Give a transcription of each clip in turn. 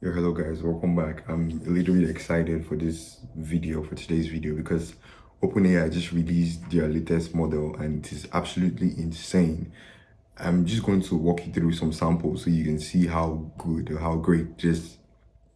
Yo, hello guys, welcome back. I'm a little bit excited for this video, for today's video, because OpenAI just released their latest model and it is absolutely insane. I'm just going to walk you through some samples so you can see how good or how great this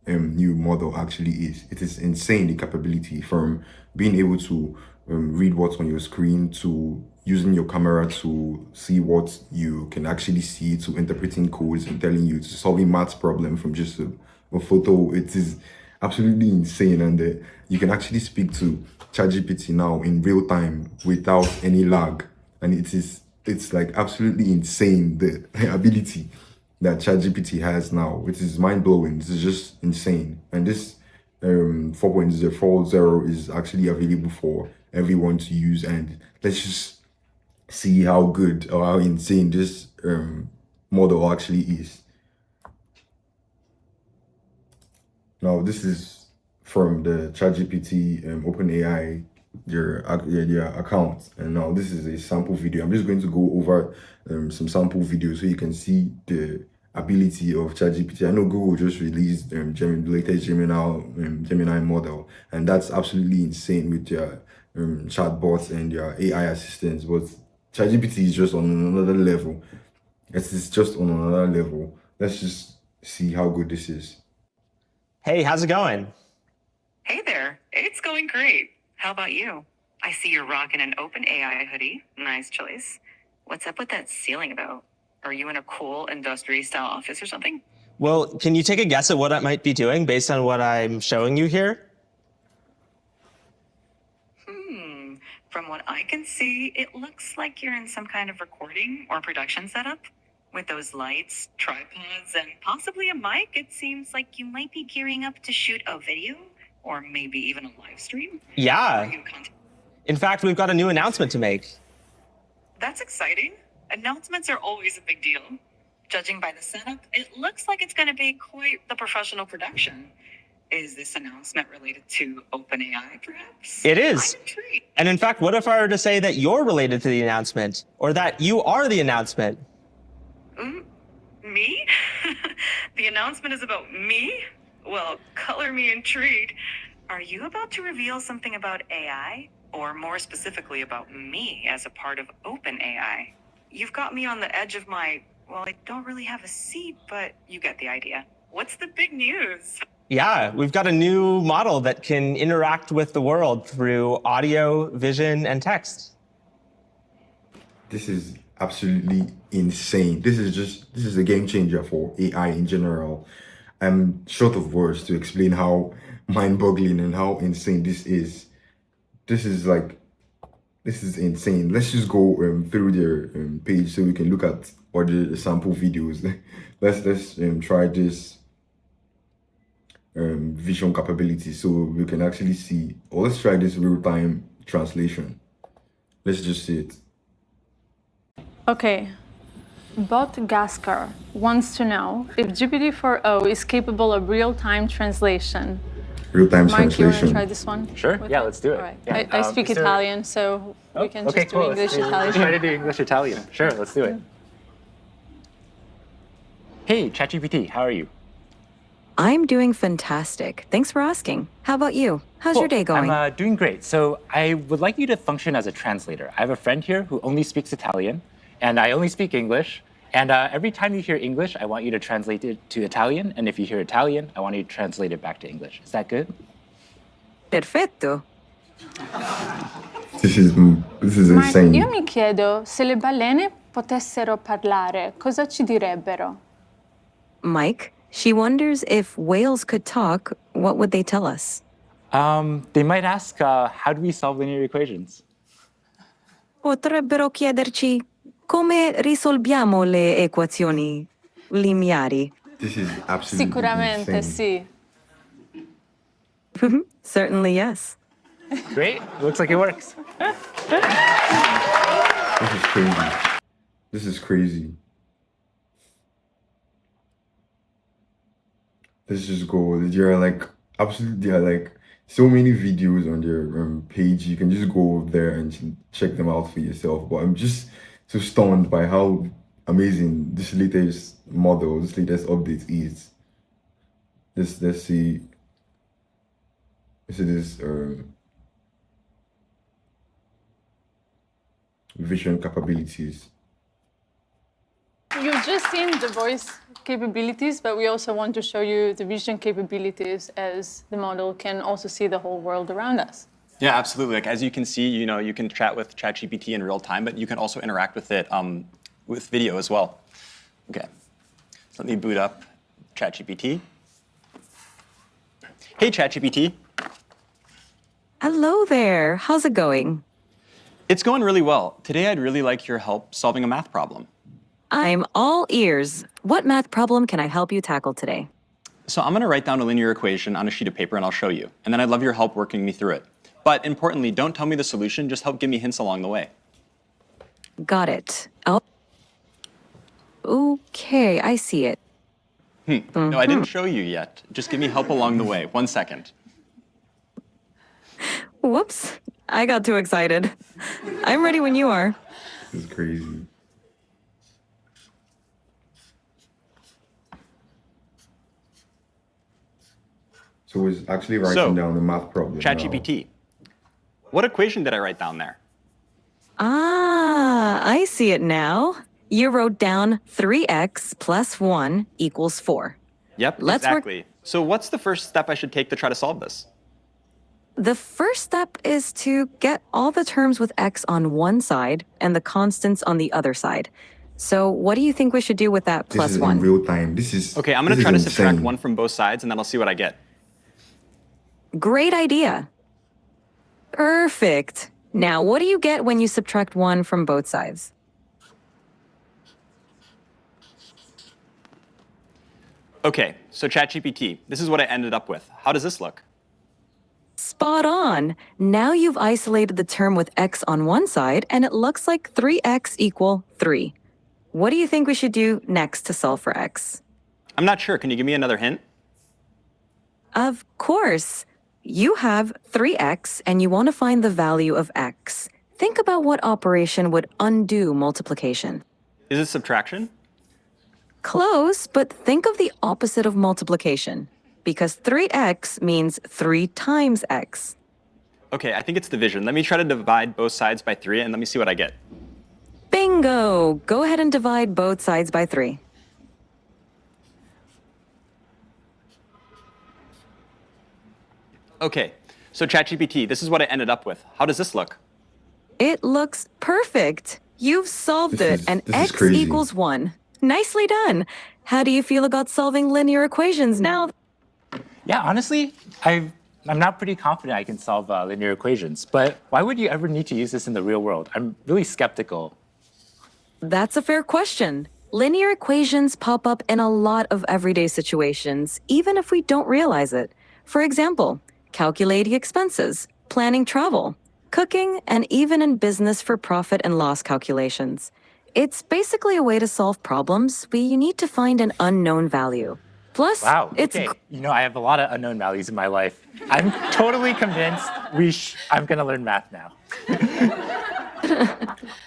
new model actually is. It is insane, the capability from being able to read what's on your screen to using your camera to see what you can actually see, to interpreting codes and telling you, to solving maths problem from just a photo. It is absolutely insane, and you can actually speak to ChatGPT now in real time without any lag, and it's like absolutely insane, the ability that ChatGPT has now. It is mind-blowing. This is just insane. And this 4.0 is actually available for everyone to use. And let's just see how good or how insane this model actually is. Now, this is from the ChatGPT OpenAI their account, and now this is a sample video. I'm just going to go over some sample videos so you can see the ability of ChatGPT. I know Google just released the latest Gemini model, and that's absolutely insane with their chatbots and their AI assistants. But ChatGPT is just on another level. It's just on another level. Let's just see how good this is. Hey, how's it going? Hey there, it's going great. How about you? I see you're rocking an OpenAI hoodie. Nice choice. What's up with that ceiling about? Are you in a cool industry-style office or something? Well, can you take a guess at what I might be doing based on what I'm showing you here? From what I can see, it looks like you're in some kind of recording or production setup. With those lights, tripods, and possibly a mic, it seems like you might be gearing up to shoot a video, or maybe even a live stream. Yeah. In fact, we've got a new announcement to make. That's exciting. Announcements are always a big deal. Judging by the setup, it looks like it's going to be quite the professional production. Is this announcement related to OpenAI, perhaps? It is. I'm intrigued. And in fact, what if I were to say that you're related to the announcement, or that you are the announcement? Me? The announcement is about me? Well, color me intrigued. Are you about to reveal something about AI? Or more specifically about me as a part of OpenAI? You've got me on the edge of my, well, I don't really have a seat, but you get the idea. What's the big news? Yeah, we've got a new model that can interact with the world through audio, vision, and text. This is absolutely insane. This is a game changer for AI in general. I'm short of words to explain how mind-boggling and how insane this is. This is insane. Let's just go through their page so we can look at all the sample videos. let's try this vision capability so we can actually see, or let's try this real-time translation. Let's just see it. Okay, Bot Gaskar wants to know if GPT-4o is capable of real-time translation. Real-time Mike, you want to translation. try this one? Sure, yeah, let's do it. All right. Yeah. I speak Italian, so we can okay, just cool. do English, Italian. Let's try to do English Italian. Sure, let's do it. Hey, ChatGPT, how are you? I'm doing fantastic. Thanks for asking. How about you? How's your day going? I'm doing great. So I would like you to function as a translator. I have a friend here who only speaks Italian, and I only speak English. And every time you hear English, I want you to translate it to Italian. And if you hear Italian, I want you to translate it back to English. Is that good? Perfetto. This is Mike, insane. io mi chiedo, se le balene potessero parlare, cosa ci direbbero? Mike, she wonders if whales could talk, what would they tell us? They might ask, how do we solve linear equations? Potrebbero chiederci come risolviamo le equazioni lineari. This is absolutely Sicuramente insane. sì. Certainly, yes. Great, looks like it works. This is crazy. This is crazy. Let's just go. There are like so many videos on their page. You can just go there and check them out for yourself. But I'm just so stunned by how amazing this latest model, this latest update is. let's see. Let's see this vision capabilities. You've just seen the voice capabilities, but we also want to show you the vision capabilities as the model can also see the whole world around us. Yeah, absolutely. Like as you can see, you can chat with ChatGPT in real time, but you can also interact with it with video as well. Okay, so let me boot up ChatGPT. Hey, ChatGPT. Hello there. How's it going? It's going really well. Today, I'd really like your help solving a math problem. I'm all ears. What math problem can I help you tackle today? So I'm going to write down a linear equation on a sheet of paper, and I'll show you. And then I'd love your help working me through it. But importantly, don't tell me the solution. Just help give me hints along the way. Got it. Oh. Okay, I see it. No, I didn't show you yet. Just give me help along the way. 1 second. Whoops. I got too excited. I'm ready when you are. This is crazy. So it's actually writing down the math problem. ChatGPT. What equation did I write down there? Ah, I see it now. You wrote down 3x plus 1 equals 4. Yep, exactly. So what's the first step I should take to try to solve this? The first step is to get all the terms with x on one side and the constants on the other side. So what do you think we should do with that This plus is 1? in real time. This is Okay, I'm going to this try to is subtract insane. 1 from both sides, and then I'll see what I get. Great idea. Perfect. Now, what do you get when you subtract 1 from both sides? Okay, so ChatGPT, this is what I ended up with. How does this look? Spot on. Now you've isolated the term with x on one side, and it looks like 3x equal 3. What do you think we should do next to solve for x? I'm not sure. Can you give me another hint? Of course. You have 3x, and you want to find the value of x. Think about what operation would undo multiplication. Is it subtraction? Close, but think of the opposite of multiplication, because 3x means 3 times x. Okay, I think it's division. Let me try to divide both sides by 3, and let me see what I get. Bingo! Go ahead and divide both sides by 3. Okay, so ChatGPT, this is what I ended up with. How does this look? It looks perfect. You've solved This it, is- and this is x crazy. equals 1. Nicely done. How do you feel about solving linear equations now? Yeah, honestly, I'm now pretty confident I can solve linear equations. But why would you ever need to use this in the real world? I'm really skeptical. That's a fair question. Linear equations pop up in a lot of everyday situations, even if we don't realize it. For example, calculating expenses, planning travel, cooking, and even in business for profit and loss calculations. It's basically a way to solve problems where you need to find an unknown value. Plus, Wow. it's Okay. I have a lot of unknown values in my life. I'm totally convinced I'm going to learn math now.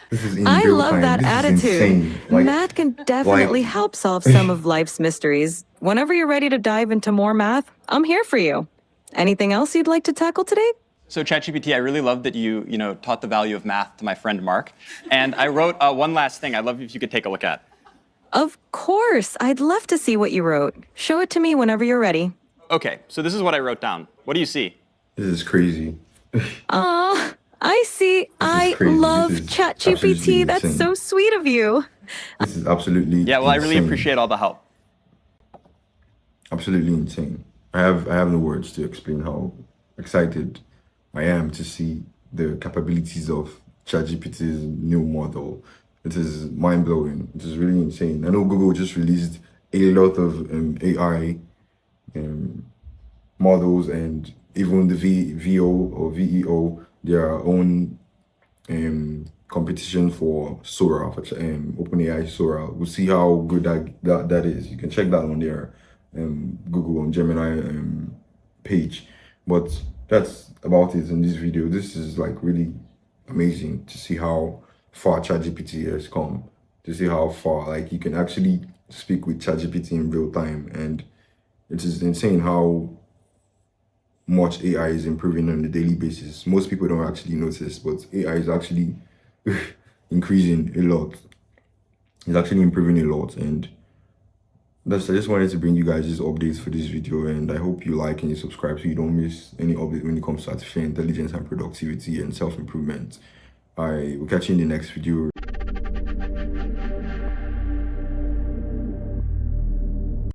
This is in I real love time. that This is attitude. insane. Like, Math can definitely help solve some of life's mysteries. Whenever you're ready to dive into more math, I'm here for you. Anything else you'd like to tackle today? So ChatGPT, I really love that you taught the value of math to my friend Mark. And I wrote one last thing I'd love if you could take a look at. Of course. I'd love to see what you wrote. Show it to me whenever you're ready. Okay, so this is what I wrote down. What do you see? this is crazy. Aw, I see. I crazy. This love is absolutely ChatGPT. That's insane. so sweet of you. This is absolutely Yeah, well, I really insane. appreciate all the help. Absolutely insane. I have no words to explain how excited I am to see the capabilities of ChatGPT's new model. It is mind-blowing. It is really insane. I know Google just released a lot of AI models, and even the VO or VEO, their own competition for Sora, for OpenAI Sora. We'll see how good that is. You can check that on their Google and Gemini page. But that's about it in this video. This is like really amazing to see how far ChatGPT has come. To see how far, like, you can actually speak with ChatGPT in real time, and It is insane how much AI is improving on a daily basis. Most people don't actually notice, but AI is actually increasing a lot. It's actually improving a lot, and I just wanted to bring you guys these updates for this video, and I hope you like and you subscribe so you don't miss any update when it comes to artificial intelligence and productivity and self-improvement. I will catch you in the next video.